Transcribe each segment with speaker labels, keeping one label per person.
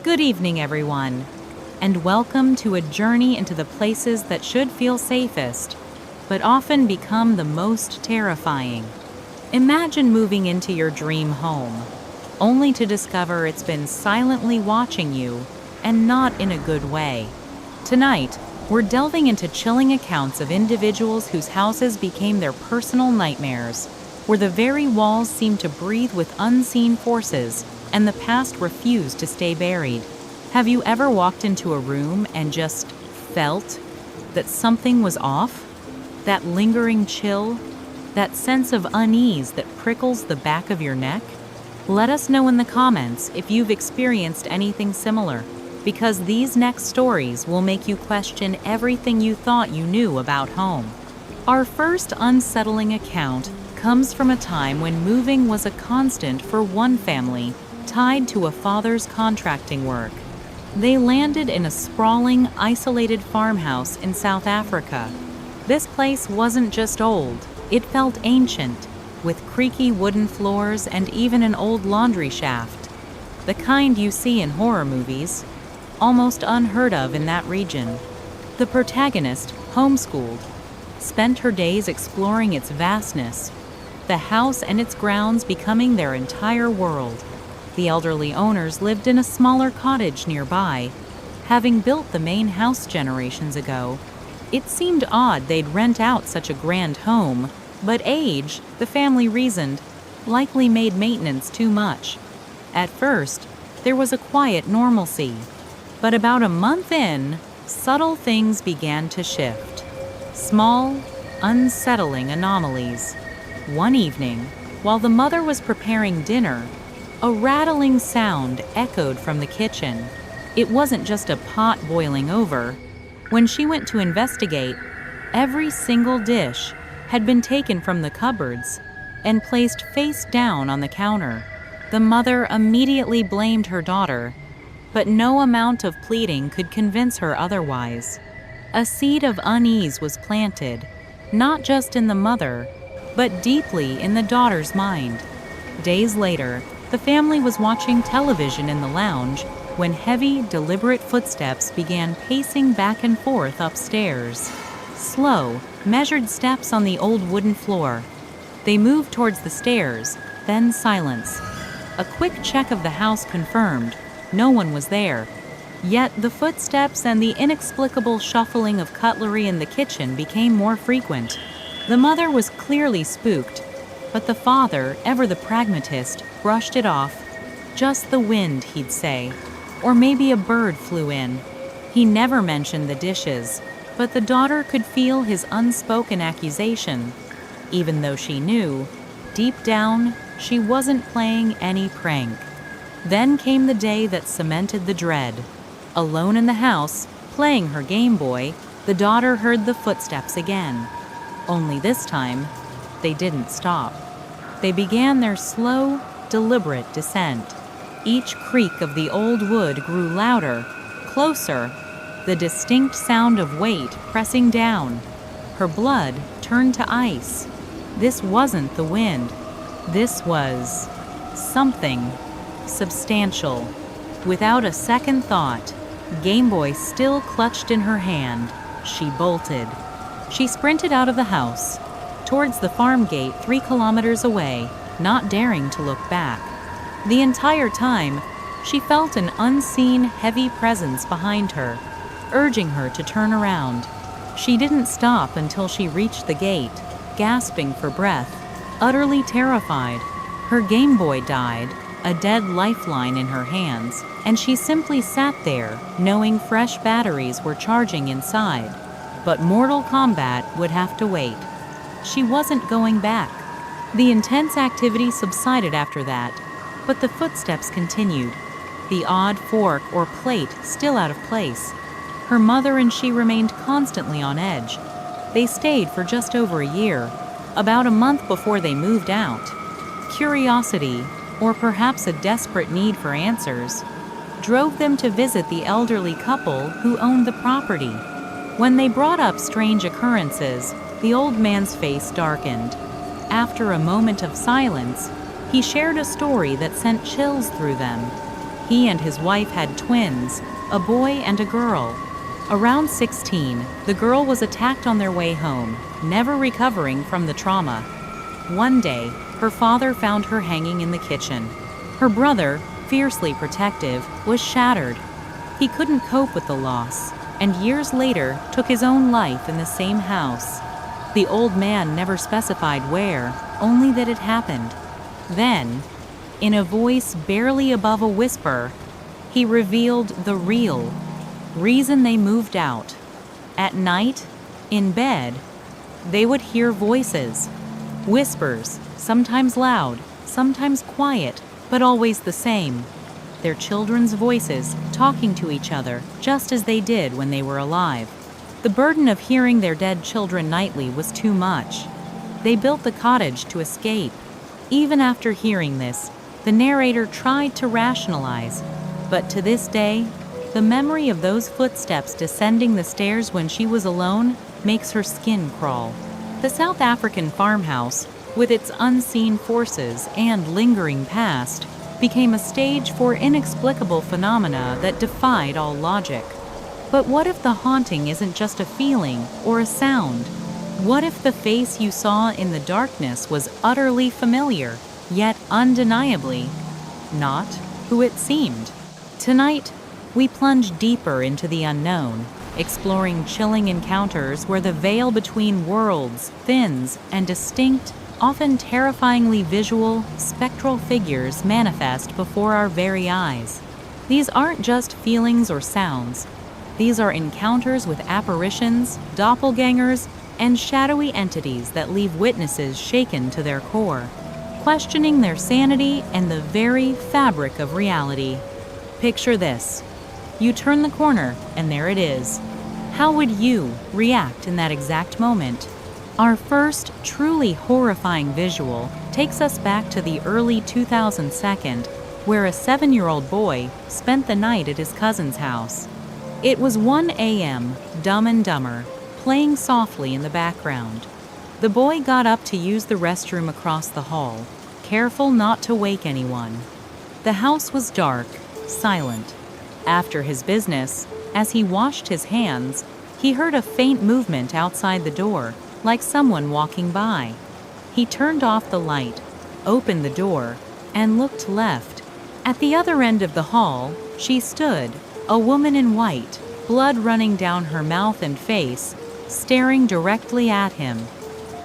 Speaker 1: Good evening, everyone, and welcome to a journey into the places that should feel safest, but often become the most terrifying. Imagine moving into your dream home, only to discover it's been silently watching you, and not in a good way. Tonight, we're delving into chilling accounts of individuals whose houses became their personal nightmares, where the very walls seemed to breathe with unseen forces and the past refused to stay buried. Have you ever walked into a room and just felt that something was off? That lingering chill? That sense of unease that prickles the back of your neck? Let us know in the comments if you've experienced anything similar, because these next stories will make you question everything you thought you knew about home. Our first unsettling account comes from a time when moving was a constant for one family, tied to a father's contracting work. They landed in a sprawling, isolated farmhouse in South Africa. This place wasn't just old, it felt ancient, with creaky wooden floors and even an old laundry shaft. The kind you see in horror movies, almost unheard of in that region. The protagonist, homeschooled, spent her days exploring its vastness, the house and its grounds becoming their entire world. The elderly owners lived in a smaller cottage nearby. Having built the main house generations ago, it seemed odd they'd rent out such a grand home, but age, the family reasoned, likely made maintenance too much. At first, there was a quiet normalcy, but about a month in, subtle things began to shift. Small, unsettling anomalies. One evening, while the mother was preparing dinner, a rattling sound echoed from the kitchen. It wasn't just a pot boiling over. When she went to investigate, every single dish had been taken from the cupboards and placed face down on the counter. The mother immediately blamed her daughter, but no amount of pleading could convince her otherwise. A seed of unease was planted, not just in the mother, but deeply in the daughter's mind. Days later, the family was watching television in the lounge when heavy, deliberate footsteps began pacing back and forth upstairs. Slow, measured steps on the old wooden floor. They moved towards the stairs, then silence. A quick check of the house confirmed no one was there. Yet the footsteps and the inexplicable shuffling of cutlery in the kitchen became more frequent. The mother was clearly spooked, but the father, ever the pragmatist, brushed it off. Just the wind, he'd say. Or maybe a bird flew in. He never mentioned the dishes, but the daughter could feel his unspoken accusation, even though she knew, deep down, she wasn't playing any prank. Then came the day that cemented the dread. Alone in the house, playing her Game Boy, the daughter heard the footsteps again. Only this time, they didn't stop. They began their slow, deliberate descent. Each creak of the old wood grew louder, closer, the distinct sound of weight pressing down. Her blood turned to ice. This wasn't the wind. This was something substantial. Without a second thought, Game Boy still clutched in her hand, she bolted. She sprinted out of the house, towards the farm gate 3 kilometers away, not daring to look back. The entire time, she felt an unseen, heavy presence behind her, urging her to turn around. She didn't stop until she reached the gate, gasping for breath, utterly terrified. Her Game Boy died, a dead lifeline in her hands, and she simply sat there, knowing fresh batteries were charging inside. But Mortal Kombat would have to wait. She wasn't going back. The intense activity subsided after that, but the footsteps continued, the odd fork or plate still out of place. Her mother and she remained constantly on edge. They stayed for just over a year, about a month before they moved out. Curiosity, or perhaps a desperate need for answers, drove them to visit the elderly couple who owned the property. When they brought up strange occurrences, the old man's face darkened. After a moment of silence, he shared a story that sent chills through them. He and his wife had twins, a boy and a girl. Around 16, the girl was attacked on their way home, never recovering from the trauma. One day, her father found her hanging in the kitchen. Her brother, fiercely protective, was shattered. He couldn't cope with the loss, and years later took his own life in the same house. The old man never specified where, only that it happened. Then, in a voice barely above a whisper, he revealed the real reason they moved out. At night, in bed, they would hear voices, whispers, sometimes loud, sometimes quiet, but always the same. Their children's voices talking to each other just as they did when they were alive. The burden of hearing their dead children nightly was too much. They built the cottage to escape. Even after hearing this, the narrator tried to rationalize, but to this day, the memory of those footsteps descending the stairs when she was alone makes her skin crawl. The South African farmhouse, with its unseen forces and lingering past, became a stage for inexplicable phenomena that defied all logic. But what if the haunting isn't just a feeling or a sound? What if the face you saw in the darkness was utterly familiar, yet undeniably not who it seemed? Tonight, we plunge deeper into the unknown, exploring chilling encounters where the veil between worlds thins and distinct, often terrifyingly visual, spectral figures manifest before our very eyes. These aren't just feelings or sounds. These are encounters with apparitions, doppelgangers, and shadowy entities that leave witnesses shaken to their core, questioning their sanity and the very fabric of reality. Picture this. You turn the corner, and there it is. How would you react in that exact moment? Our first truly horrifying visual takes us back to the early 2002, where a 7-year-old boy spent the night at his cousin's house. It was 1 a.m., Dumb and Dumber, playing softly in the background. The boy got up to use the restroom across the hall, careful not to wake anyone. The house was dark, silent. After his business, as he washed his hands, he heard a faint movement outside the door, like someone walking by. He turned off the light, opened the door, and looked left. At the other end of the hall, she stood, a woman in white, blood running down her mouth and face, staring directly at him.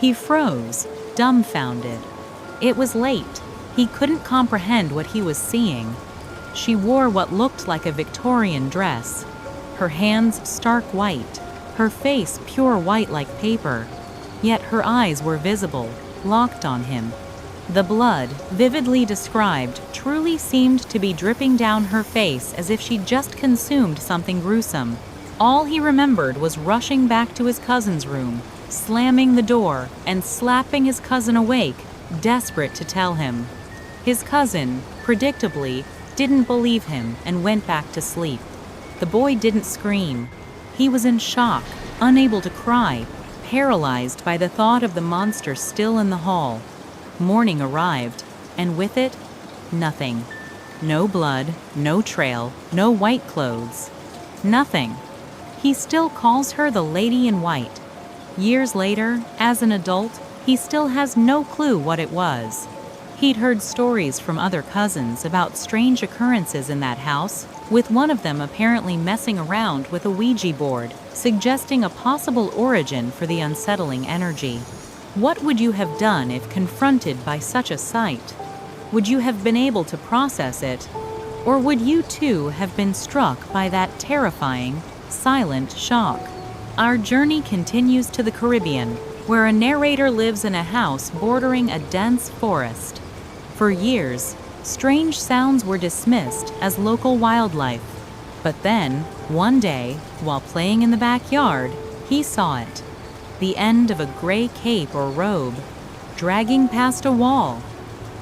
Speaker 1: He froze, dumbfounded. It was late. He couldn't comprehend what he was seeing. She wore what looked like a Victorian dress, her hands stark white, her face pure white like paper, yet her eyes were visible, locked on him. The blood, vividly described, truly seemed to be dripping down her face as if she'd just consumed something gruesome. All he remembered was rushing back to his cousin's room, slamming the door, and slapping his cousin awake, desperate to tell him. His cousin, predictably, didn't believe him and went back to sleep. The boy didn't scream. He was in shock, unable to cry, paralyzed by the thought of the monster still in the hall. Morning arrived, and with it, nothing. No blood, no trail, no white clothes. Nothing. He still calls her the Lady in White. Years later, as an adult, he still has no clue what it was. He'd heard stories from other cousins about strange occurrences in that house, with one of them apparently messing around with a Ouija board, suggesting a possible origin for the unsettling energy. What would you have done if confronted by such a sight? Would you have been able to process it? Or would you too have been struck by that terrifying, silent shock? Our journey continues to the Caribbean, where a narrator lives in a house bordering a dense forest. For years, strange sounds were dismissed as local wildlife. But then, one day, while playing in the backyard, he saw it. The end of a gray cape or robe, dragging past a wall.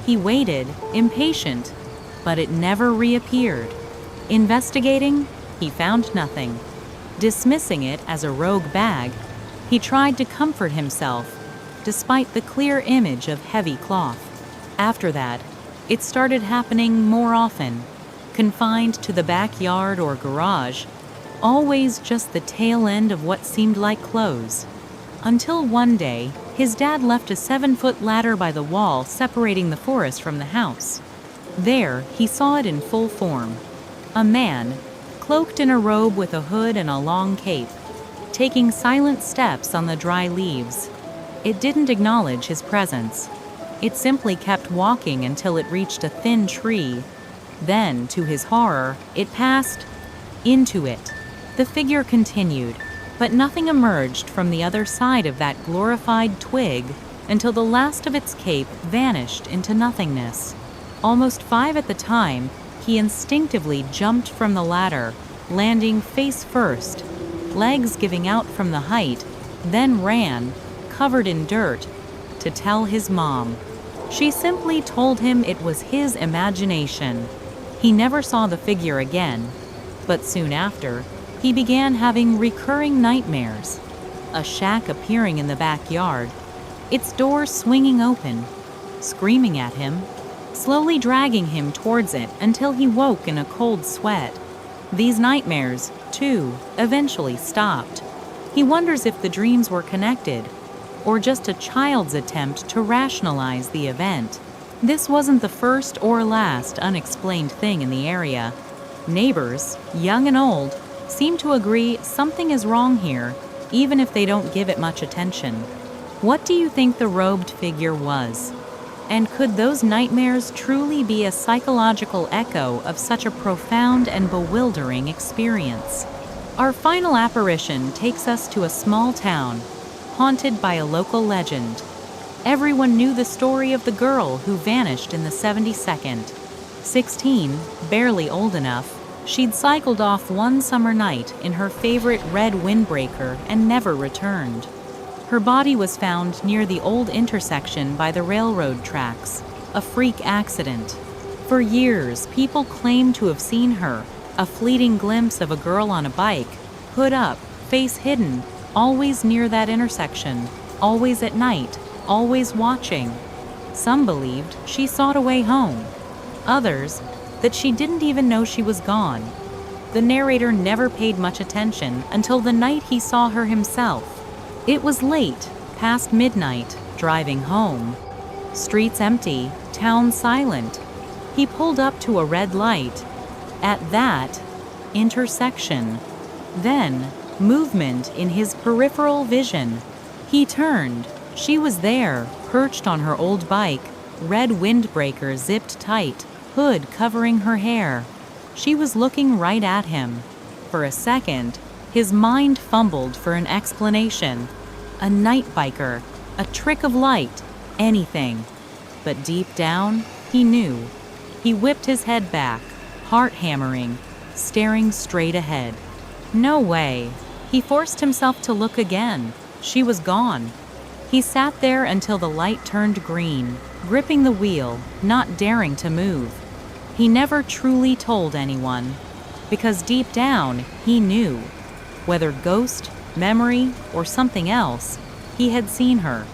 Speaker 1: He waited, impatient, but it never reappeared. Investigating, he found nothing. Dismissing it as a rogue bag, he tried to comfort himself, despite the clear image of heavy cloth. After that, it started happening more often, confined to the backyard or garage, always just the tail end of what seemed like clothes. Until one day, his dad left a 7-foot ladder by the wall separating the forest from the house. There, he saw it in full form. A man, cloaked in a robe with a hood and a long cape, taking silent steps on the dry leaves. It didn't acknowledge his presence. It simply kept walking until it reached a thin tree. Then, to his horror, it passed into it. The figure continued, but nothing emerged from the other side of that glorified twig until the last of its cape vanished into nothingness. Almost 5 at the time, he instinctively jumped from the ladder, landing face first, legs giving out from the height, then ran, covered in dirt, to tell his mom. She simply told him it was his imagination. He never saw the figure again, but soon after, he began having recurring nightmares. A shack appearing in the backyard, its door swinging open, screaming at him, slowly dragging him towards it until he woke in a cold sweat. These nightmares, too, eventually stopped. He wonders if the dreams were connected, or just a child's attempt to rationalize the event. This wasn't the first or last unexplained thing in the area. Neighbors, young and old, seem to agree something is wrong here, even if they don't give it much attention. What do you think the robed figure was? And could those nightmares truly be a psychological echo of such a profound and bewildering experience? Our final apparition takes us to a small town, haunted by a local legend. Everyone knew the story of the girl who vanished in the 72nd. 16, barely old enough, she'd cycled off one summer night in her favorite red windbreaker and never returned. Her body was found near the old intersection by the railroad tracks, a freak accident. For years, people claimed to have seen her, a fleeting glimpse of a girl on a bike, hood up, face hidden, always near that intersection, always at night, always watching. Some believed she sought a way home. Others, that she didn't even know she was gone. The narrator never paid much attention until the night he saw her himself. It was late, past midnight, driving home. Streets empty, town silent. He pulled up to a red light. At that intersection. Then, movement in his peripheral vision. He turned. She was there, perched on her old bike, red windbreaker zipped tight, hood covering her hair. She was looking right at him. For a second, his mind fumbled for an explanation. A night biker, a trick of light, anything. But deep down, he knew. He whipped his head back, heart hammering, staring straight ahead. No way. He forced himself to look again. She was gone. He sat there until the light turned green, gripping the wheel, not daring to move. He never truly told anyone, because deep down, he knew. Whether ghost, memory, or something else, he had seen her,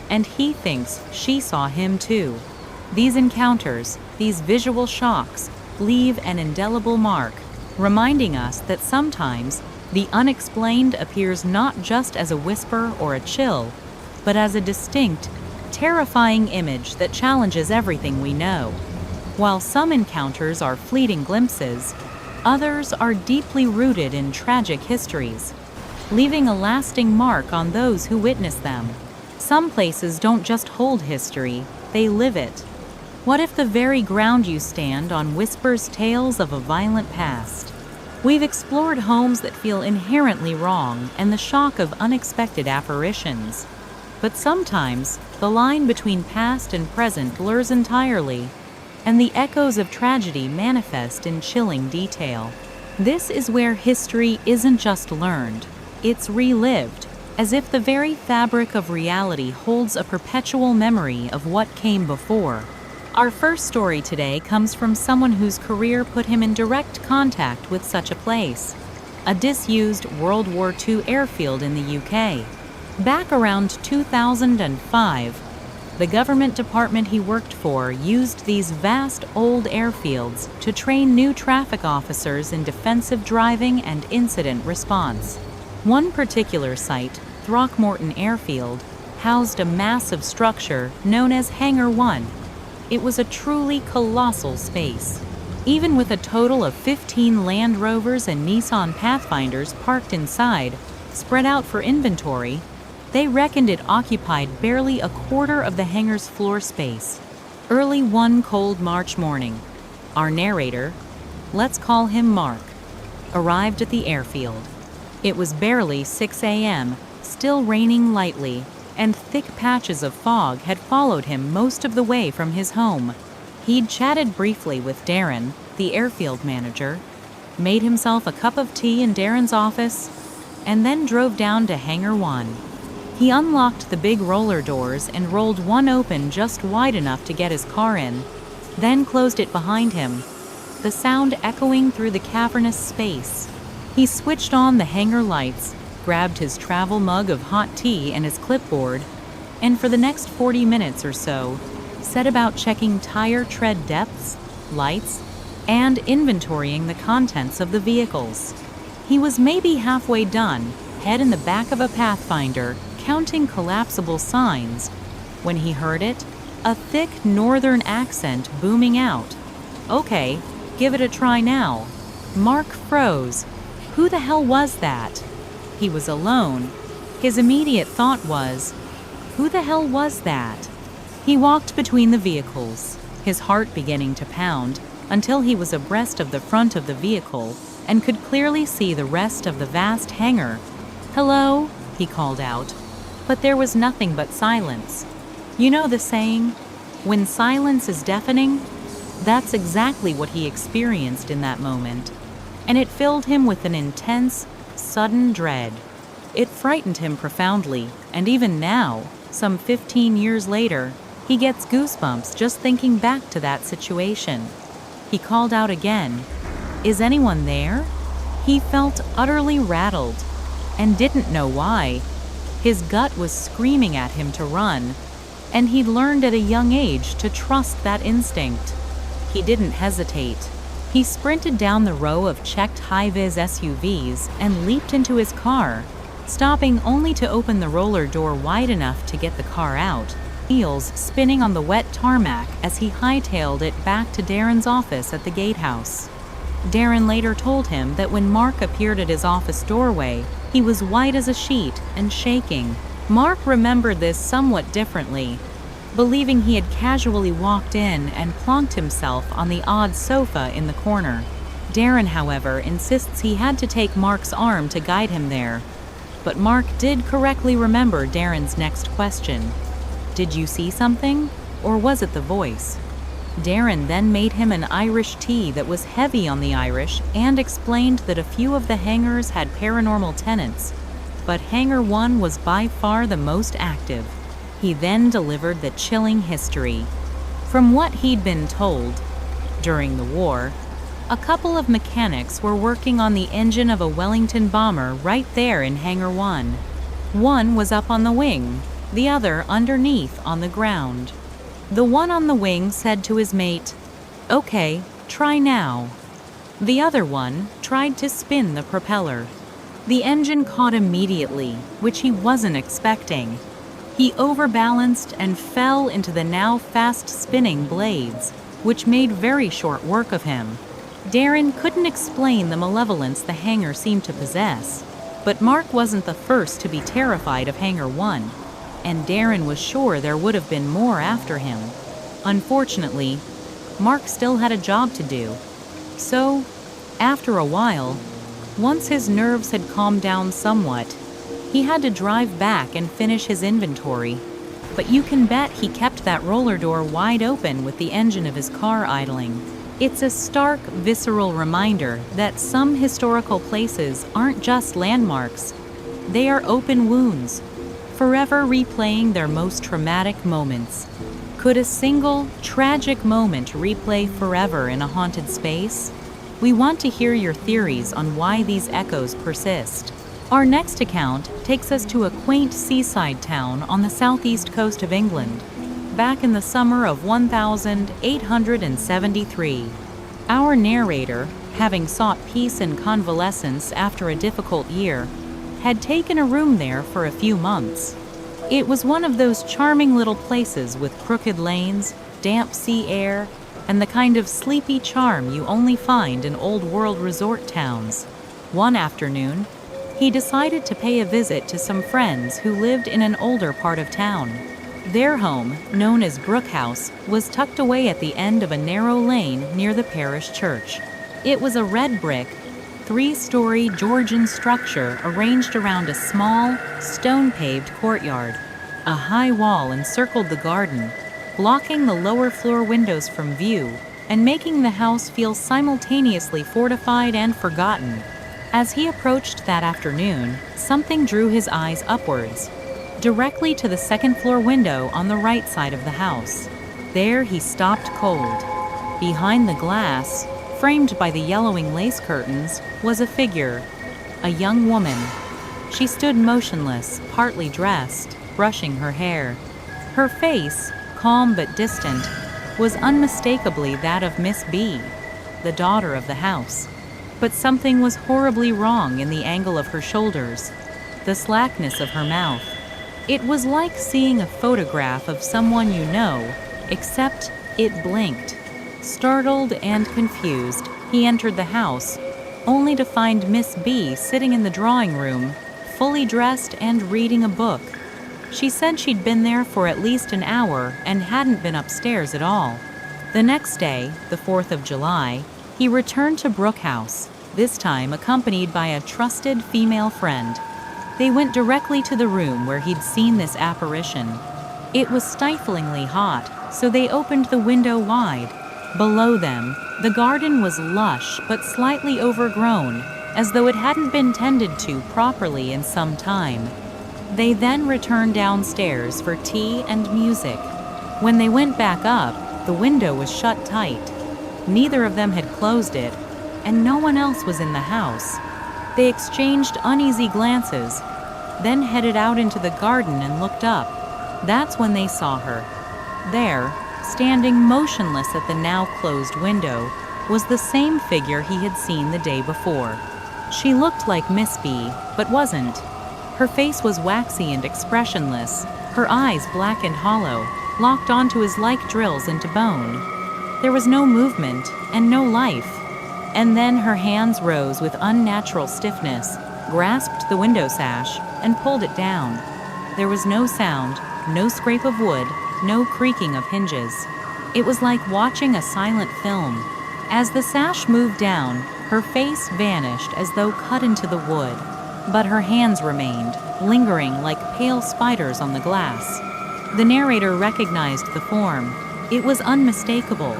Speaker 1: and he thinks she saw him too. These encounters, these visual shocks, leave an indelible mark, reminding us that sometimes the unexplained appears not just as a whisper or a chill, but as a distinct, terrifying image that challenges everything we know. While some encounters are fleeting glimpses, others are deeply rooted in tragic histories, leaving a lasting mark on those who witness them. Some places don't just hold history, they live it. What if the very ground you stand on whispers tales of a violent past? We've explored homes that feel inherently wrong and the shock of unexpected apparitions. But sometimes, the line between past and present blurs entirely, and the echoes of tragedy manifest in chilling detail. This is where history isn't just learned, it's relived, as if the very fabric of reality holds a perpetual memory of what came before. Our first story today comes from someone whose career put him in direct contact with such a place, a disused World War II airfield in the UK. Back around 2005, The government department he worked for used these vast old airfields to train new traffic officers in defensive driving and incident response. One particular site, Throckmorton Airfield, housed a massive structure known as Hangar 1. It was a truly colossal space. Even with a total of 15 Land Rovers and Nissan Pathfinders parked inside, spread out for inventory, they reckoned it occupied barely a quarter of the hangar's floor space. Early one cold March morning, our narrator, let's call him Mark, arrived at the airfield. It was barely 6 a.m., still raining lightly, and thick patches of fog had followed him most of the way from his home. He'd chatted briefly with Darren, the airfield manager, made himself a cup of tea in Darren's office, and then drove down to Hangar 1. He unlocked the big roller doors and rolled one open just wide enough to get his car in, then closed it behind him, the sound echoing through the cavernous space. He switched on the hangar lights, grabbed his travel mug of hot tea and his clipboard, and for the next 40 minutes or so, set about checking tire tread depths, lights, and inventorying the contents of the vehicles. He was maybe halfway done, head in the back of a Pathfinder, counting collapsible signs, when he heard it, a thick northern accent booming out. "Okay, give it a try now." Mark froze. Who the hell was that? He was alone. His immediate thought was, who the hell was that? He walked between the vehicles, his heart beginning to pound, until he was abreast of the front of the vehicle and could clearly see the rest of the vast hangar. "Hello?" he called out. But there was nothing but silence. You know the saying, when silence is deafening? That's exactly what he experienced in that moment. And it filled him with an intense, sudden dread. It frightened him profoundly, and even now, some 15 years later, he gets goosebumps just thinking back to that situation. He called out again, "Is anyone there?" He felt utterly rattled, and didn't know why. His gut was screaming at him to run, and he'd learned at a young age to trust that instinct. He didn't hesitate. He sprinted down the row of checked high-vis SUVs and leaped into his car, stopping only to open the roller door wide enough to get the car out, wheels spinning on the wet tarmac as he hightailed it back to Darren's office at the gatehouse. Darren later told him that when Mark appeared at his office doorway, he was white as a sheet and shaking. Mark remembered this somewhat differently, believing he had casually walked in and plonked himself on the odd sofa in the corner. Darren, however, insists he had to take Mark's arm to guide him there. But Mark did correctly remember Darren's next question. "Did you see something? Or was it the voice?" Darren then made him an Irish tea that was heavy on the Irish and explained that a few of the hangars had paranormal tenants, but Hangar 1 was by far the most active. He then delivered the chilling history. From what he'd been told, during the war, a couple of mechanics were working on the engine of a Wellington bomber right there in Hangar 1. One was up on the wing, the other underneath on the ground. The one on the wing said to his mate, "Okay, try now." The other one tried to spin the propeller. The engine caught immediately, which he wasn't expecting. He overbalanced and fell into the now fast-spinning blades, which made very short work of him. Darren couldn't explain the malevolence the hangar seemed to possess, but Mark wasn't the first to be terrified of Hangar 1. And Darren was sure there would have been more after him. Unfortunately, Mark still had a job to do. So, after a while, once his nerves had calmed down somewhat, he had to drive back and finish his inventory. But you can bet he kept that roller door wide open with the engine of his car idling. It's a stark, visceral reminder that some historical places aren't just landmarks. They are open wounds, forever replaying their most traumatic moments. Could a single, tragic moment replay forever in a haunted space? We want to hear your theories on why these echoes persist. Our next account takes us to a quaint seaside town on the southeast coast of England. back in the summer of 1873. Our narrator, having sought peace and convalescence after a difficult year, had taken a room there for a few months. It was one of those charming little places with crooked lanes, damp sea air, and the kind of sleepy charm you only find in old-world resort towns. One afternoon, he decided to pay a visit to some friends who lived in an older part of town. Their home, known as Brook House, was tucked away at the end of a narrow lane near the parish church. It was a red brick, three-story Georgian structure arranged around a small, stone-paved courtyard. A high wall encircled the garden, blocking the lower floor windows from view and making the house feel simultaneously fortified and forgotten. As he approached that afternoon, something drew his eyes upwards, directly to the second-floor window on the right side of the house. There he stopped cold. Behind the glass, framed by the yellowing lace curtains, was a figure, a young woman. She stood motionless, partly dressed, brushing her hair. Her face, calm but distant, was unmistakably that of Miss B, the daughter of the house. But something was horribly wrong in the angle of her shoulders, the slackness of her mouth. It was like seeing a photograph of someone you know, except it blinked. Startled and confused, he entered the house, only to find Miss B sitting in the drawing room, fully dressed and reading a book. She said she'd been there for at least an hour and hadn't been upstairs at all. The next day, the 4th of July, he returned to Brook House, this time accompanied by a trusted female friend. They went directly to the room where he'd seen this apparition. It was stiflingly hot, so they opened the window wide. Below them, the garden was lush but slightly overgrown, as though it hadn't been tended to properly in some time. They then returned downstairs for tea and music. When they went back up, the window was shut tight. Neither of them had closed it, and no one else was in the house. They exchanged uneasy glances, then headed out into the garden and looked up. That's when they saw her. There, standing motionless at the now closed window, was the same figure he had seen the day before. She looked like Miss B, but wasn't. Her face was waxy and expressionless, her eyes black and hollow, locked onto his like drills into bone. There was no movement and no life. And then her hands rose with unnatural stiffness, grasped the window sash, and pulled it down. There was no sound, no scrape of wood, no creaking of hinges. It was like watching a silent film. As the sash moved down, her face vanished as though cut into the wood, but her hands remained, lingering like pale spiders on the glass. The narrator recognized the form. It was unmistakable.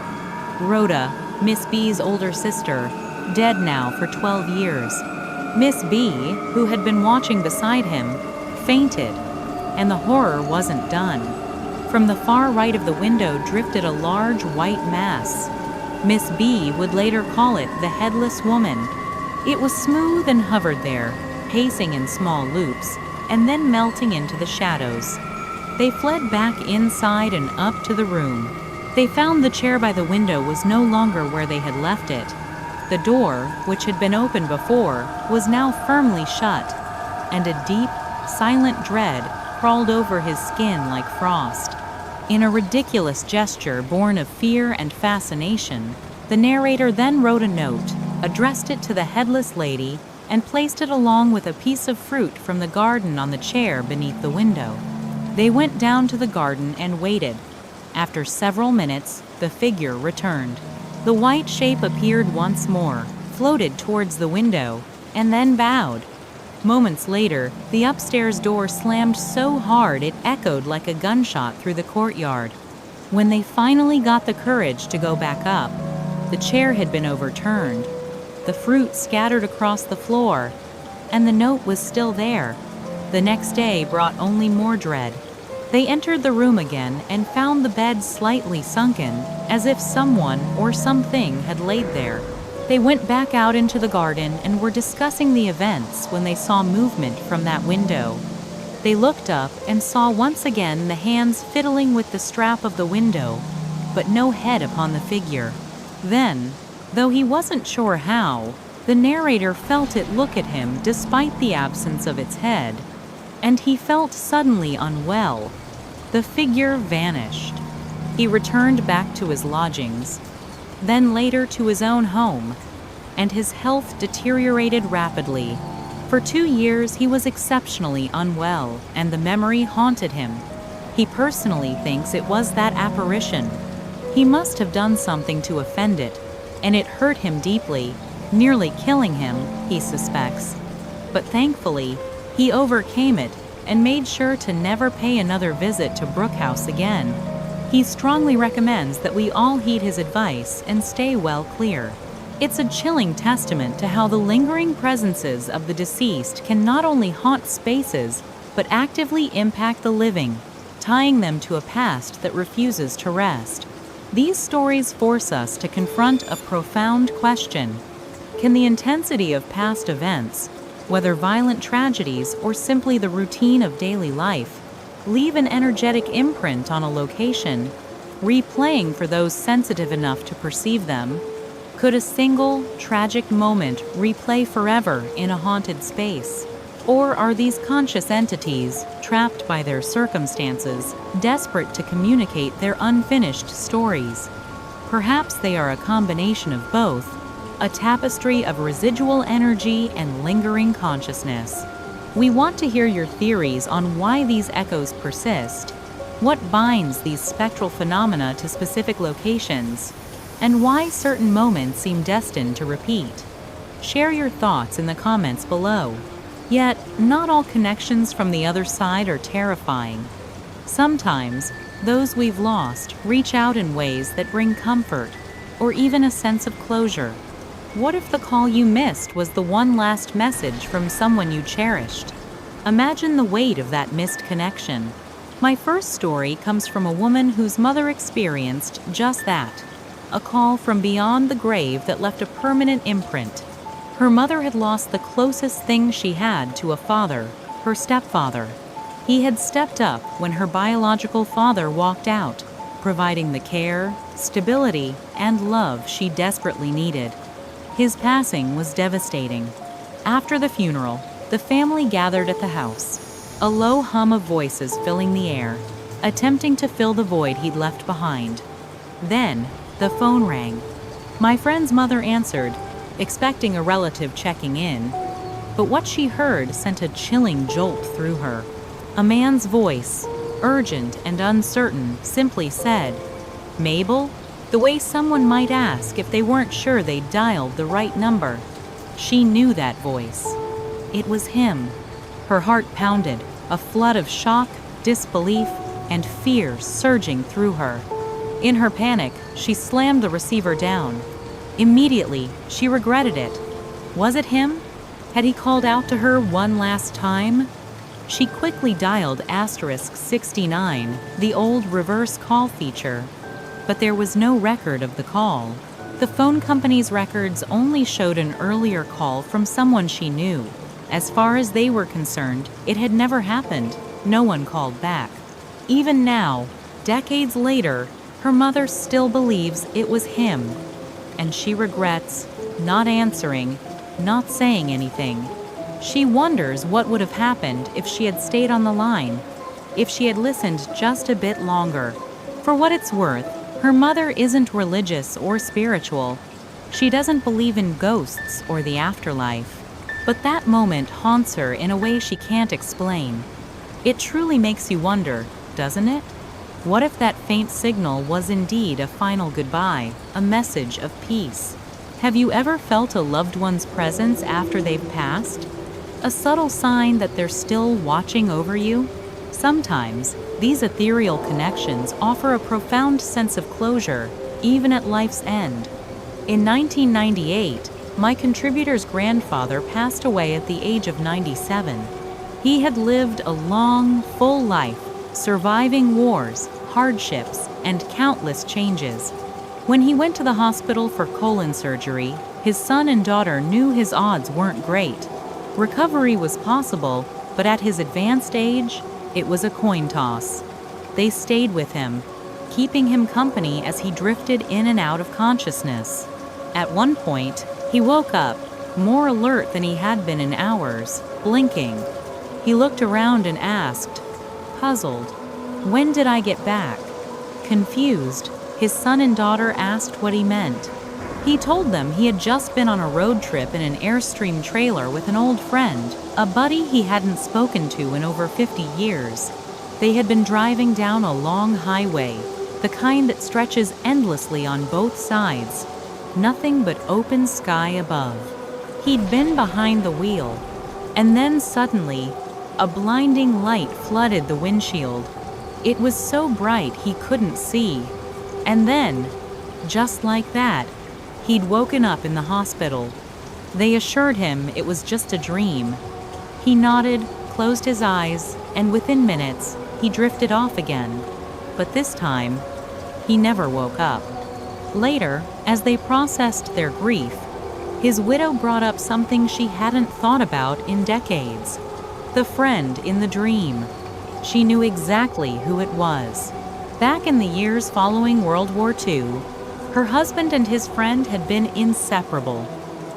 Speaker 1: Rhoda, Miss B's older sister, dead now for 12 years. Miss B, who had been watching beside him, fainted, and the horror wasn't done. From the far right of the window drifted a large white mass. Miss B would later call it the Headless Woman. It was smooth and hovered there, pacing in small loops, and then melting into the shadows. They fled back inside and up to the room. They found the chair by the window was no longer where they had left it. The door, which had been open before, was now firmly shut, and a deep, silent dread crawled over his skin like frost. In a ridiculous gesture born of fear and fascination, the narrator then wrote a note, addressed it to the headless lady, and placed it along with a piece of fruit from the garden on the chair beneath the window. They went down to the garden and waited. After several minutes, the figure returned. The white shape appeared once more, floated towards the window, and then bowed. Moments later, the upstairs door slammed so hard it echoed like a gunshot through the courtyard. When they finally got the courage to go back up, the chair had been overturned, the fruit scattered across the floor, and the note was still there. The next day brought only more dread. They entered the room again and found the bed slightly sunken, as if someone or something had laid there. They went back out into the garden and were discussing the events when they saw movement from that window. They looked up and saw once again the hands fiddling with the strap of the window, but no head upon the figure. Then, though he wasn't sure how, the narrator felt it look at him despite the absence of its head, and he felt suddenly unwell. The figure vanished. He returned back to his lodgings, then later to his own home, and his health deteriorated rapidly. For 2 years he was exceptionally unwell, and the memory haunted him. He personally thinks it was that apparition. He must have done something to offend it, and it hurt him deeply, nearly killing him, he suspects. But thankfully, he overcame it and made sure to never pay another visit to Brookhouse again. He strongly recommends that we all heed his advice and stay well clear. It's a chilling testament to how the lingering presences of the deceased can not only haunt spaces, but actively impact the living, tying them to a past that refuses to rest. These stories force us to confront a profound question. Can the intensity of past events, whether violent tragedies or simply the routine of daily life, leave an energetic imprint on a location, replaying for those sensitive enough to perceive them? Could a single, tragic moment replay forever in a haunted space? Or are these conscious entities, trapped by their circumstances, desperate to communicate their unfinished stories? Perhaps they are a combination of both, a tapestry of residual energy and lingering consciousness. We want to hear your theories on why these echoes persist, what binds these spectral phenomena to specific locations, and why certain moments seem destined to repeat. Share your thoughts in the comments below. Yet, not all connections from the other side are terrifying. Sometimes, those we've lost reach out in ways that bring comfort, or even a sense of closure. What if the call you missed was the one last message from someone you cherished? Imagine the weight of that missed connection. My first story comes from a woman whose mother experienced just that. A call from beyond the grave that left a permanent imprint. Her mother had lost the closest thing she had to a father, her stepfather. He had stepped up when her biological father walked out, providing the care, stability, and love she desperately needed. His passing was devastating. After the funeral, the family gathered at the house, a low hum of voices filling the air, attempting to fill the void he'd left behind. Then, the phone rang. My friend's mother answered, expecting a relative checking in, but what she heard sent a chilling jolt through her. A man's voice, urgent and uncertain, simply said, "Mabel?" the way someone might ask if they weren't sure they'd dialed the right number. She knew that voice. It was him. Her heart pounded, a flood of shock, disbelief, and fear surging through her. In her panic, she slammed the receiver down. Immediately, she regretted it. Was it him? Had he called out to her one last time? She quickly dialed *69, the old reverse call feature, but there was no record of the call. The phone company's records only showed an earlier call from someone she knew. As far as they were concerned, it had never happened. No one called back. Even now, decades later, her mother still believes it was him, and she regrets not answering, not saying anything. She wonders what would have happened if she had stayed on the line, if she had listened just a bit longer. For what it's worth, her mother isn't religious or spiritual. She doesn't believe in ghosts or the afterlife. But that moment haunts her in a way she can't explain. It truly makes you wonder, doesn't it? What if that faint signal was indeed a final goodbye, a message of peace? Have you ever felt a loved one's presence after they've passed? A subtle sign that they're still watching over you? Sometimes, these ethereal connections offer a profound sense of closure, even at life's end. In 1998, my contributor's grandfather passed away at the age of 97. He had lived a long, full life, surviving wars, hardships, and countless changes. When he went to the hospital for colon surgery, his son and daughter knew his odds weren't great. Recovery was possible, But at his advanced age, it was a coin toss. They stayed with him, keeping him company as he drifted in and out of consciousness. At one point, he woke up, more alert than he had been in hours, blinking. He looked around and asked, puzzled, "When did I get back?" Confused, his son and daughter asked what he meant. He told them he had just been on a road trip in an Airstream trailer with an old friend, a buddy he hadn't spoken to in over 50 years. They had been driving down a long highway, the kind that stretches endlessly on both sides. Nothing but open sky above. He'd been behind the wheel, and then suddenly, a blinding light flooded the windshield. It was so bright he couldn't see. And then, just like that, he'd woken up in the hospital. They assured him it was just a dream. He nodded, closed his eyes, and within minutes, he drifted off again. But this time, he never woke up. Later, as they processed their grief, his widow brought up something she hadn't thought about in decades. The friend in the dream. She knew exactly who it was. Back in the years following World War II, her husband and his friend had been inseparable.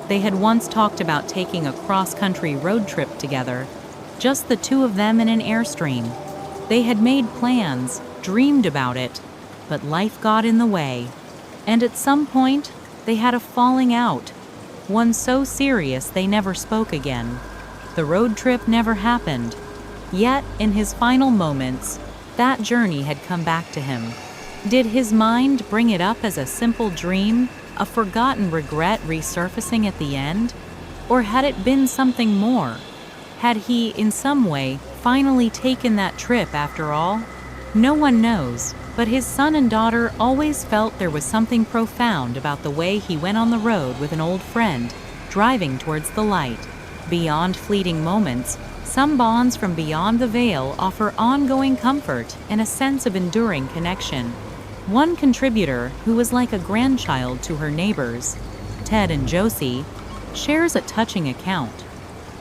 Speaker 1: They had once talked about taking a cross-country road trip together, just the two of them in an Airstream. They had made plans, dreamed about it, but life got in the way. And at some point, they had a falling out, one so serious they never spoke again. The road trip never happened. Yet, in his final moments, that journey had come back to him. Did his mind bring it up as a simple dream, a forgotten regret resurfacing at the end? Or had it been something more? Had he, in some way, finally taken that trip after all? No one knows, but his son and daughter always felt there was something profound about the way he went on the road with an old friend, driving towards the light. Beyond fleeting moments, some bonds from beyond the veil offer ongoing comfort and a sense of enduring connection. One contributor, who was like a grandchild to her neighbors, Ted and Josie, shares a touching account.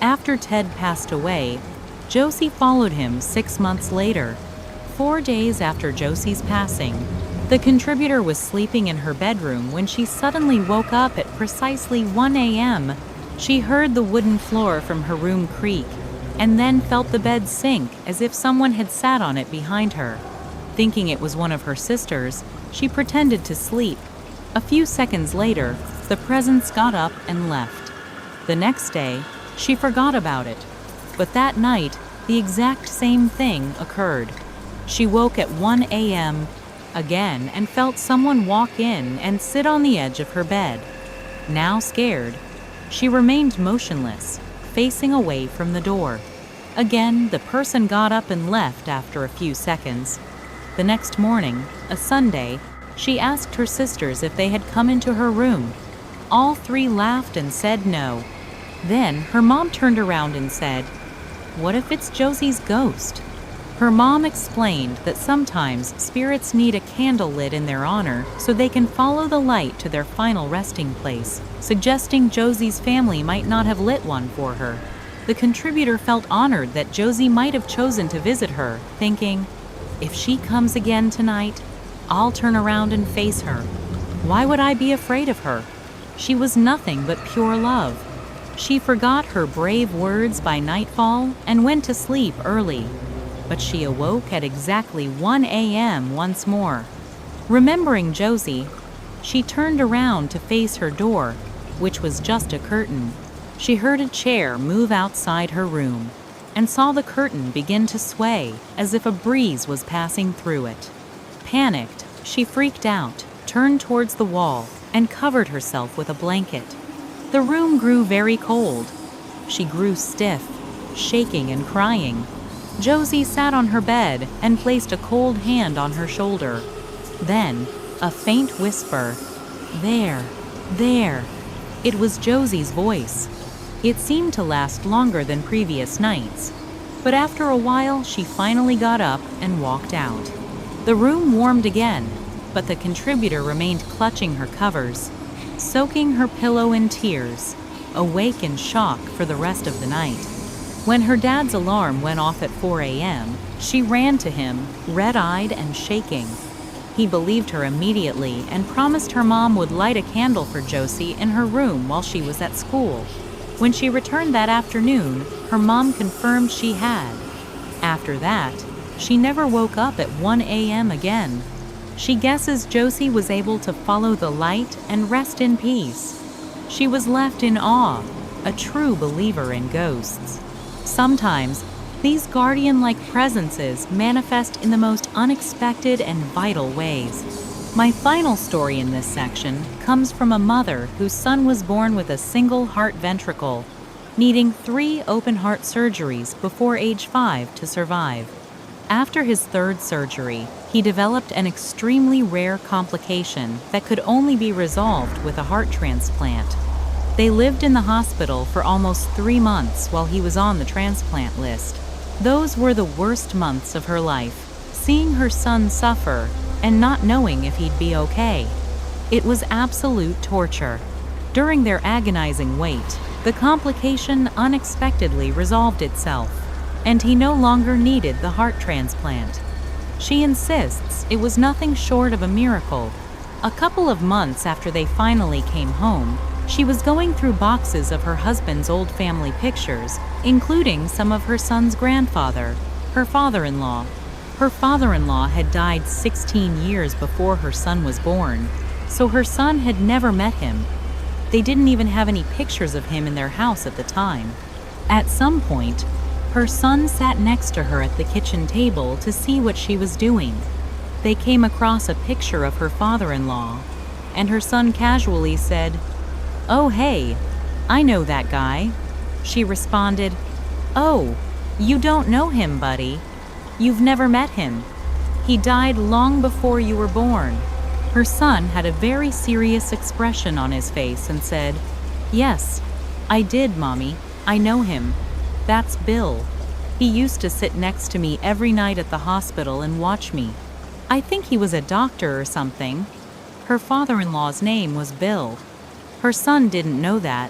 Speaker 1: After Ted passed away, Josie followed him 6 months later. 4 days after Josie's passing, the contributor was sleeping in her bedroom when she suddenly woke up at precisely 1 a.m. She heard the wooden floor from her room creak, and then felt the bed sink as if someone had sat on it behind her. Thinking it was one of her sisters, she pretended to sleep. A few seconds later, the presence got up and left. The next day, she forgot about it. But that night, the exact same thing occurred. She woke at 1 a.m. again and felt someone walk in and sit on the edge of her bed. Now scared, she remained motionless, facing away from the door. Again, the person got up and left after a few seconds. The next morning, a Sunday, she asked her sisters if they had come into her room. All three laughed and said no. Then her mom turned around and said, "What if it's Josie's ghost?" Her mom explained that sometimes spirits need a candle lit in their honor so they can follow the light to their final resting place, suggesting Josie's family might not have lit one for her. The contributor felt honored that Josie might have chosen to visit her, thinking, "If she comes again tonight, I'll turn around and face her. Why would I be afraid of her? She was nothing but pure love." She forgot her brave words by nightfall and went to sleep early. But she awoke at exactly 1 a.m. once more. Remembering Josie, she turned around to face her door, which was just a curtain. She heard a chair move outside her room and saw the curtain begin to sway as if a breeze was passing through it. Panicked, she freaked out, turned towards the wall, and covered herself with a blanket. The room grew very cold. She grew stiff, shaking and crying. Josie sat on her bed and placed a cold hand on her shoulder. Then, a faint whisper, "There, there." It was Josie's voice. It seemed to last longer than previous nights, but after a while she finally got up and walked out. The room warmed again, but the contributor remained clutching her covers, soaking her pillow in tears, awake in shock for the rest of the night. When her dad's alarm went off at 4 a.m., she ran to him, red-eyed and shaking. He believed her immediately and promised her mom would light a candle for Josie in her room while she was at school. When she returned that afternoon, her mom confirmed she had. After that, she never woke up at 1 a.m. again. She guesses Josie was able to follow the light and rest in peace. She was left in awe, a true believer in ghosts. Sometimes, these guardian-like presences manifest in the most unexpected and vital ways. My final story in this section comes from a mother whose son was born with a single heart ventricle, needing 3 open-heart surgeries before age 5 to survive. After his 3rd surgery, he developed an extremely rare complication that could only be resolved with a heart transplant. They lived in the hospital for almost 3 months while he was on the transplant list. Those were the worst months of her life, seeing her son suffer and not knowing if he'd be okay. It was absolute torture. During their agonizing wait, the complication unexpectedly resolved itself, and he no longer needed the heart transplant. She insists it was nothing short of a miracle. A couple of months after they finally came home, she was going through boxes of her husband's old family pictures, including some of her son's grandfather, her father-in-law. Her father-in-law had died 16 years before her son was born, so her son had never met him. They didn't even have any pictures of him in their house at the time. At some point, her son sat next to her at the kitchen table to see what she was doing. They came across a picture of her father-in-law, and her son casually said, "Oh, hey, I know that guy." She responded, "Oh, you don't know him, buddy. You've never met him. He died long before you were born." Her son had a very serious expression on his face and said, "Yes, I did, Mommy. I know him. That's Bill. He used to sit next to me every night at the hospital and watch me. I think he was a doctor or something." Her father-in-law's name was Bill. Her son didn't know that.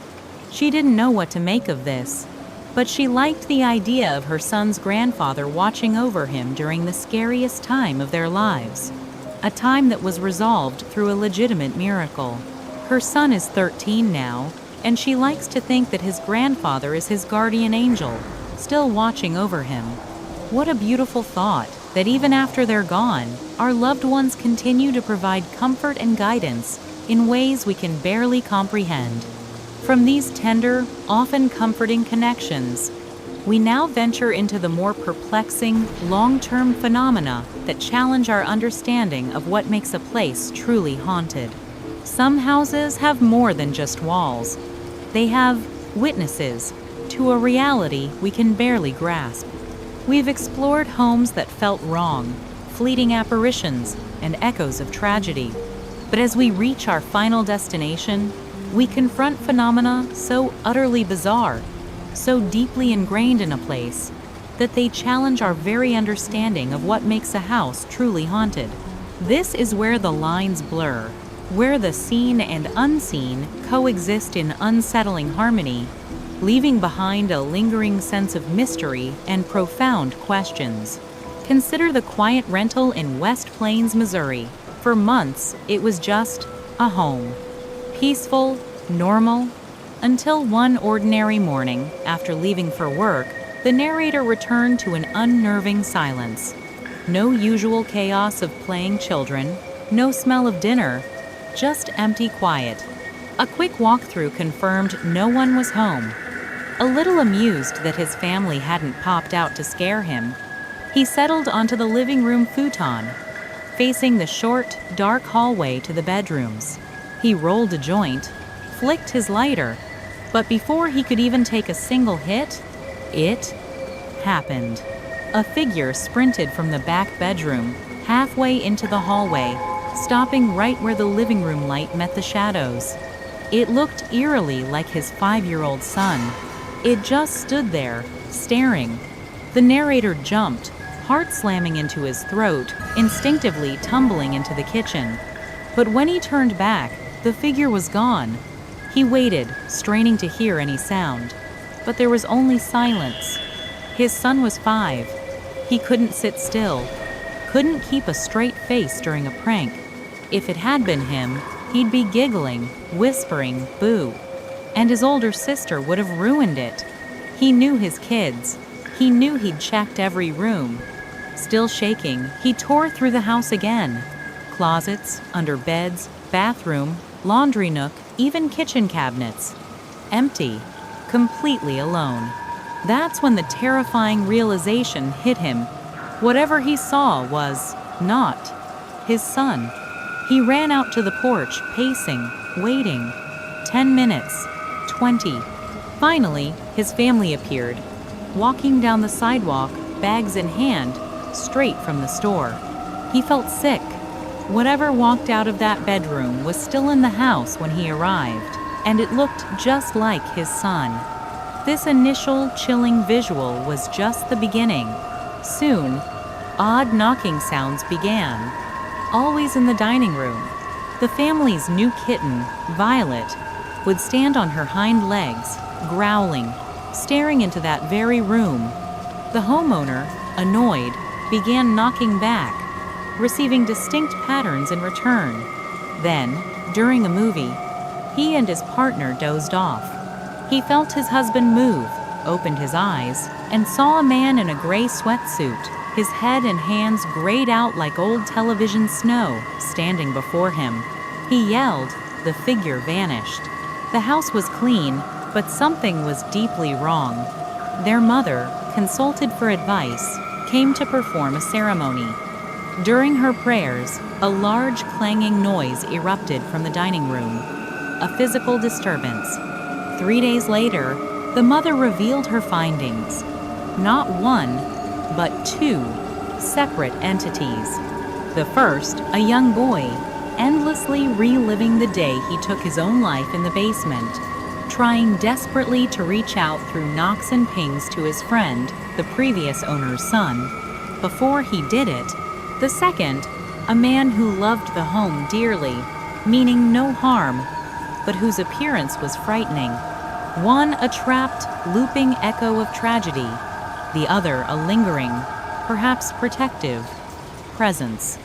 Speaker 1: She didn't know what to make of this, but she liked the idea of her son's grandfather watching over him during the scariest time of their lives, a time that was resolved through a legitimate miracle. Her son is 13 now, and she likes to think that his grandfather is his guardian angel, still watching over him. What a beautiful thought, that even after they're gone, our loved ones continue to provide comfort and guidance in ways we can barely comprehend. From these tender, often comforting connections, we now venture into the more perplexing, long-term phenomena that challenge our understanding of what makes a place truly haunted. Some houses have more than just walls. They have witnesses to a reality we can barely grasp. We've explored homes that felt wrong, fleeting apparitions, and echoes of tragedy. But as we reach our final destination, we confront phenomena so utterly bizarre, so deeply ingrained in a place, that they challenge our very understanding of what makes a house truly haunted. This is where the lines blur, where the seen and unseen coexist in unsettling harmony, leaving behind a lingering sense of mystery and profound questions. Consider the quiet rental in West Plains, Missouri. For months, it was just a home. Peaceful, normal, until one ordinary morning, after leaving for work, the narrator returned to an unnerving silence. No usual chaos of playing children, no smell of dinner, just empty quiet. A quick walkthrough confirmed no one was home. A little amused that his family hadn't popped out to scare him, he settled onto the living room futon, facing the short, dark hallway to the bedrooms. He rolled a joint, flicked his lighter, but before he could even take a single hit, it happened. A figure sprinted from the back bedroom, halfway into the hallway, stopping right where the living room light met the shadows. It looked eerily like his 5-year-old son. It just stood there, staring. The narrator jumped, heart slamming into his throat, instinctively tumbling into the kitchen. But when he turned back, the figure was gone. He waited, straining to hear any sound. but there was only silence. His son was 5. He couldn't sit still, couldn't keep a straight face during a prank. If it had been him, he'd be giggling, whispering, "Boo." And his older sister would have ruined it. He knew his kids. He knew he'd checked every room. Still shaking, he tore through the house again. Closets, under beds, bathroom, laundry nook, even kitchen cabinets. Empty, completely alone. That's when the terrifying realization hit him. Whatever he saw was not his son. He ran out to the porch, pacing, waiting. 10 minutes, 20. Finally, his family appeared, walking down the sidewalk, bags in hand, straight from the store. He felt sick. Whatever walked out of that bedroom was still in the house when he arrived, and it looked just like his son. This initial chilling visual was just the beginning. Soon, odd knocking sounds began, always in the dining room. The family's new kitten, Violet, would stand on her hind legs, growling, staring into that very room. The homeowner, annoyed, began knocking back, receiving distinct patterns in return. Then, during a movie, he and his partner dozed off. He felt his husband move, opened his eyes, and saw a man in a gray sweatsuit, his head and hands grayed out like old television snow, standing before him. He yelled. The figure vanished. The house was clean, but something was deeply wrong. Their mother, consulted for advice, came to perform a ceremony. During her prayers, a large clanging noise erupted from the dining room, a physical disturbance. 3 days later, the mother revealed her findings. Not one, but 2 separate entities. The first, a young boy, endlessly reliving the day he took his own life in the basement, trying desperately to reach out through knocks and pings to his friend, the previous owner's son. Before he did it, the second, a man who loved the home dearly, meaning no harm, but whose appearance was frightening. One a trapped, looping echo of tragedy, the other a lingering, perhaps protective, presence.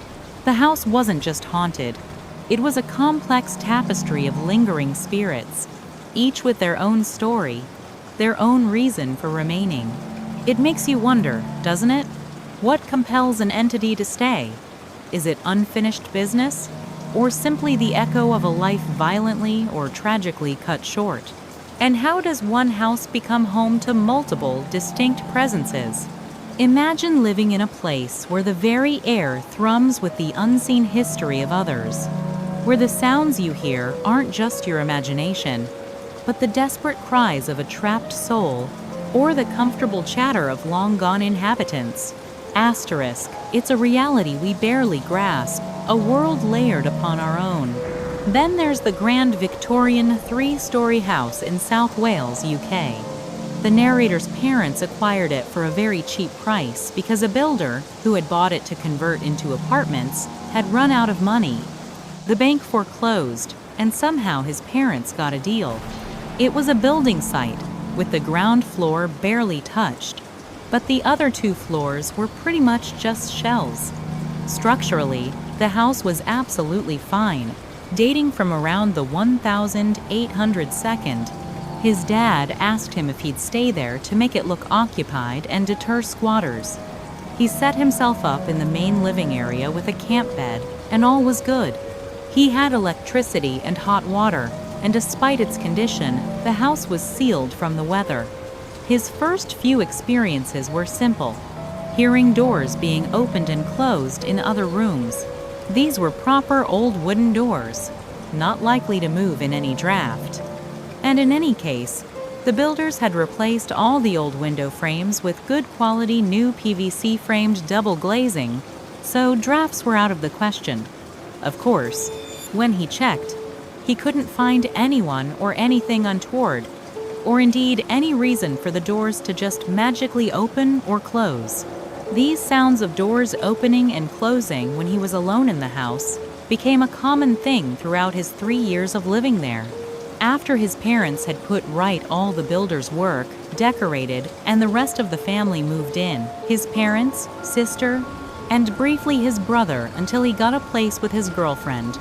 Speaker 1: The house wasn't just haunted. It was a complex tapestry of lingering spirits, each with their own story, their own reason for remaining. It makes you wonder, doesn't it? What compels an entity to stay? Is it unfinished business, or simply the echo of a life violently or tragically cut short? And how does one house become home to multiple, distinct presences? Imagine living in a place where the very air thrums with the unseen history of others, where the sounds you hear aren't just your imagination, but the desperate cries of a trapped soul or the comfortable chatter of long-gone inhabitants. Asterisk, it's a reality we barely grasp, a world layered upon our own. Then there's the grand Victorian 3-story house in South Wales, UK. The narrator's parents acquired it for a very cheap price because a builder, who had bought it to convert into apartments, had run out of money. The bank foreclosed, and somehow his parents got a deal. It was a building site, with the ground floor barely touched, but the other 2 floors were pretty much just shells. Structurally, the house was absolutely fine, dating from around the 1802nd. His dad asked him if he'd stay there to make it look occupied and deter squatters. He set himself up in the main living area with a camp bed, and all was good. He had electricity and hot water, and despite its condition, the house was sealed from the weather. His first few experiences were simple, hearing doors being opened and closed in other rooms. These were proper old wooden doors, not likely to move in any draft. And in any case, the builders had replaced all the old window frames with good quality new PVC framed double glazing, so drafts were out of the question. Of course, when he checked, he couldn't find anyone or anything untoward, or indeed any reason for the doors to just magically open or close. These sounds of doors opening and closing when he was alone in the house became a common thing throughout his 3 years of living there. After his parents had put right all the builder's work, decorated, and the rest of the family moved in, his parents, sister, and briefly his brother until he got a place with his girlfriend.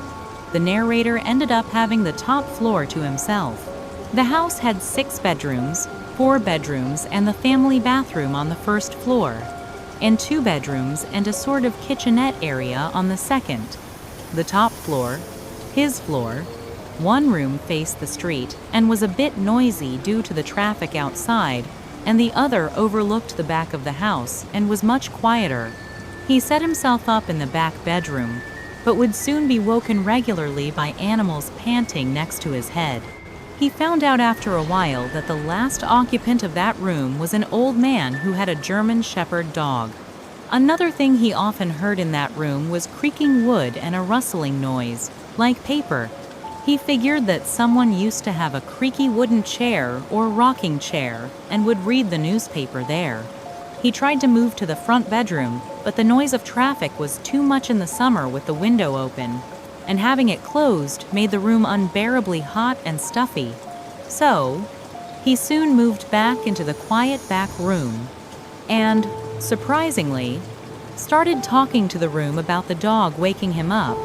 Speaker 1: The narrator ended up having the top floor to himself. The house had 6 bedrooms, 4 bedrooms, and the family bathroom on the first floor, and 2 bedrooms and a sort of kitchenette area on the second. The top floor, his floor, one room faced the street and was a bit noisy due to the traffic outside, and the other overlooked the back of the house and was much quieter. He set himself up in the back bedroom, but would soon be woken regularly by animals panting next to his head. He found out after a while that the last occupant of that room was an old man who had a German Shepherd dog. Another thing he often heard in that room was creaking wood and a rustling noise, like paper. He figured that someone used to have a creaky wooden chair or rocking chair and would read the newspaper there. He tried to move to the front bedroom, but the noise of traffic was too much in the summer with the window open, and having it closed made the room unbearably hot and stuffy. So, he soon moved back into the quiet back room and, surprisingly, started talking to the room about the dog waking him up,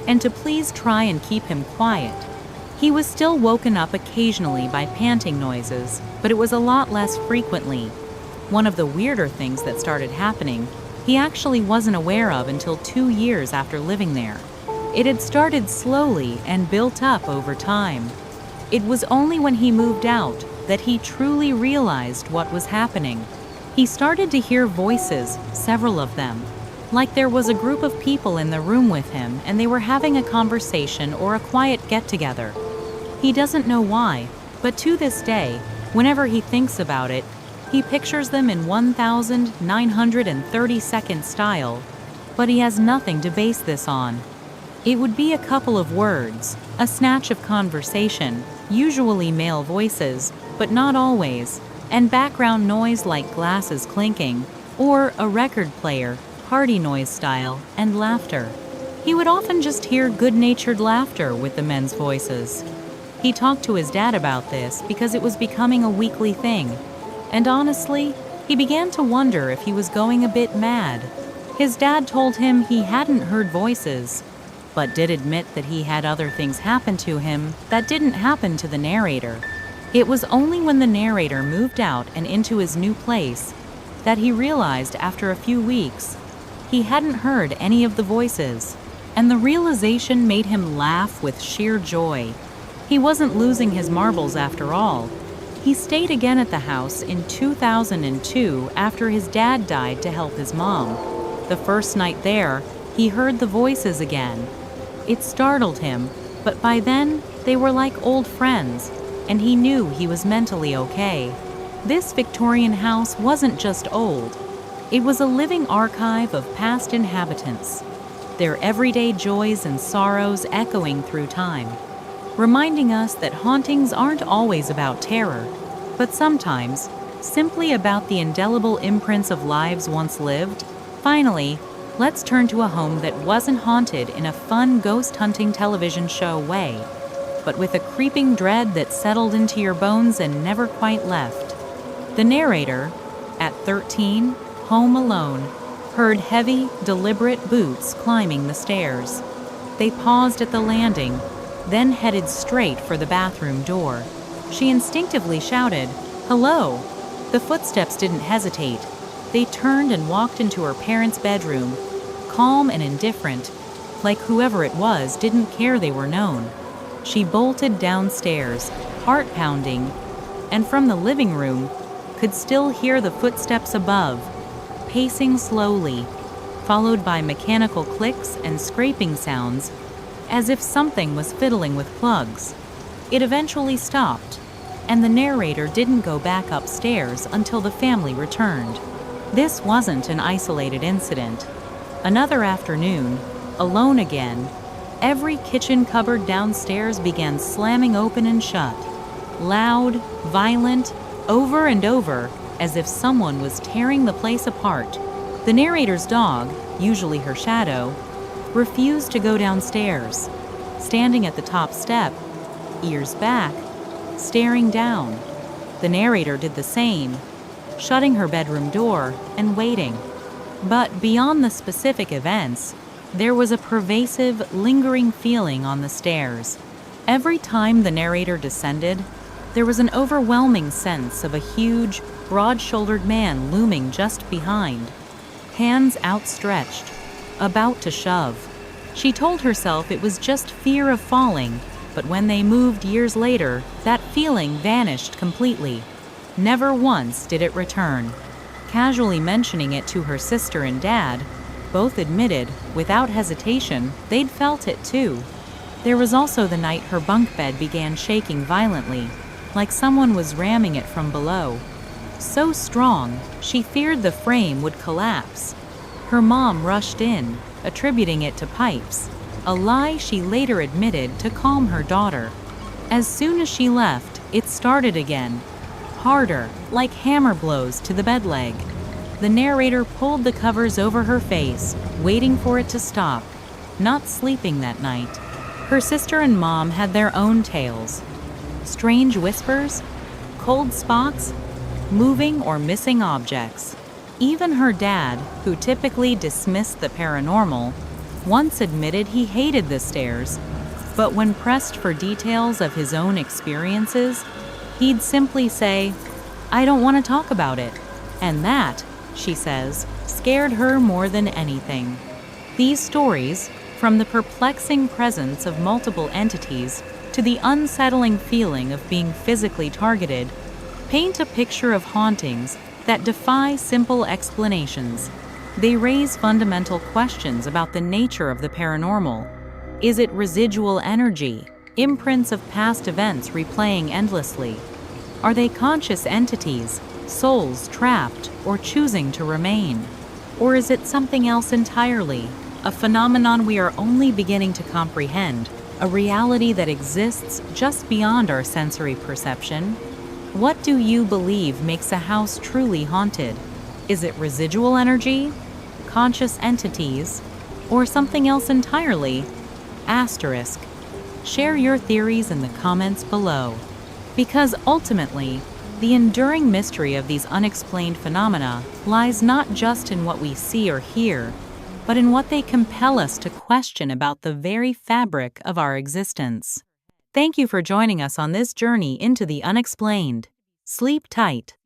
Speaker 1: and to please try and keep him quiet. He was still woken up occasionally by panting noises, but it was a lot less frequently. One of the weirder things that started happening, he actually wasn't aware of until 2 years after living there. It had started slowly and built up over time. It was only when he moved out that he truly realized what was happening. He started to hear voices, several of them, like there was a group of people in the room with him and they were having a conversation or a quiet get-together. He doesn't know why, but to this day, whenever he thinks about it, he pictures them in 1930-second style, but he has nothing to base this on. It would be a couple of words, a snatch of conversation, usually male voices, but not always, and background noise like glasses clinking, or a record player, party noise style, and laughter. He would often just hear good-natured laughter with the men's voices. He talked to his dad about this because it was becoming a weekly thing, and honestly, he began to wonder if he was going a bit mad. His dad told him he hadn't heard voices, but did admit that he had other things happen to him that didn't happen to the narrator. It was only when the narrator moved out and into his new place that he realized after a few weeks he hadn't heard any of the voices, and the realization made him laugh with sheer joy. He wasn't losing his marbles after all. He stayed again at the house in 2002 after his dad died to help his mom. The first night there, he heard the voices again. It startled him, but by then, they were like old friends, and he knew he was mentally okay. This Victorian house wasn't just old. It was a living archive of past inhabitants, their everyday joys and sorrows echoing through time, reminding us that hauntings aren't always about terror, but sometimes simply about the indelible imprints of lives once lived. Finally, let's turn to a home that wasn't haunted in a fun ghost hunting television show way, but with a creeping dread that settled into your bones and never quite left. The narrator, at 13, home alone, heard heavy, deliberate boots climbing the stairs. They paused at the landing, then headed straight for the bathroom door. She instinctively shouted, "Hello!" The footsteps didn't hesitate. They turned and walked into her parents' bedroom, calm and indifferent, like whoever it was didn't care they were known. She bolted downstairs, heart pounding, and from the living room, could still hear the footsteps above, pacing slowly, followed by mechanical clicks and scraping sounds, as if something was fiddling with plugs. It eventually stopped, and the narrator didn't go back upstairs until the family returned. This wasn't an isolated incident. Another afternoon, alone again, every kitchen cupboard downstairs began slamming open and shut. Loud, violent, over and over, as if someone was tearing the place apart. The narrator's dog, usually her shadow, refused to go downstairs, standing at the top step, ears back, staring down. The narrator did the same, shutting her bedroom door and waiting. But beyond the specific events, there was a pervasive, lingering feeling on the stairs. Every time the narrator descended, there was an overwhelming sense of a huge, broad-shouldered man looming just behind, hands outstretched, about to shove. She told herself it was just fear of falling, but when they moved years later, that feeling vanished completely. Never once did it return. Casually mentioning it to her sister and dad, both admitted, without hesitation, they'd felt it too. There was also the night her bunk bed began shaking violently, like someone was ramming it from below. So strong, she feared the frame would collapse. Her mom rushed in, attributing it to pipes, a lie she later admitted to calm her daughter. As soon as she left, it started again, harder, like hammer blows to the bed leg. The narrator pulled the covers over her face, waiting for it to stop, not sleeping that night. Her sister and mom had their own tales. Strange whispers, cold spots, moving or missing objects. Even her dad, who typically dismissed the paranormal, once admitted he hated the stairs, but when pressed for details of his own experiences, he'd simply say, "I don't want to talk about it." And that, she says, scared her more than anything. These stories, from the perplexing presence of multiple entities to the unsettling feeling of being physically targeted, paint a picture of hauntings that defy simple explanations. They raise fundamental questions about the nature of the paranormal. Is it residual energy, imprints of past events replaying endlessly? Are they conscious entities, souls trapped or choosing to remain? Or is it something else entirely, a phenomenon we are only beginning to comprehend, a reality that exists just beyond our sensory perception? What do you believe makes a house truly haunted? Is it residual energy, conscious entities, or something else entirely? Asterisk. Share your theories in the comments below. Because ultimately, the enduring mystery of these unexplained phenomena lies not just in what we see or hear, but in what they compel us to question about the very fabric of our existence. Thank you for joining us on this journey into the unexplained. Sleep tight.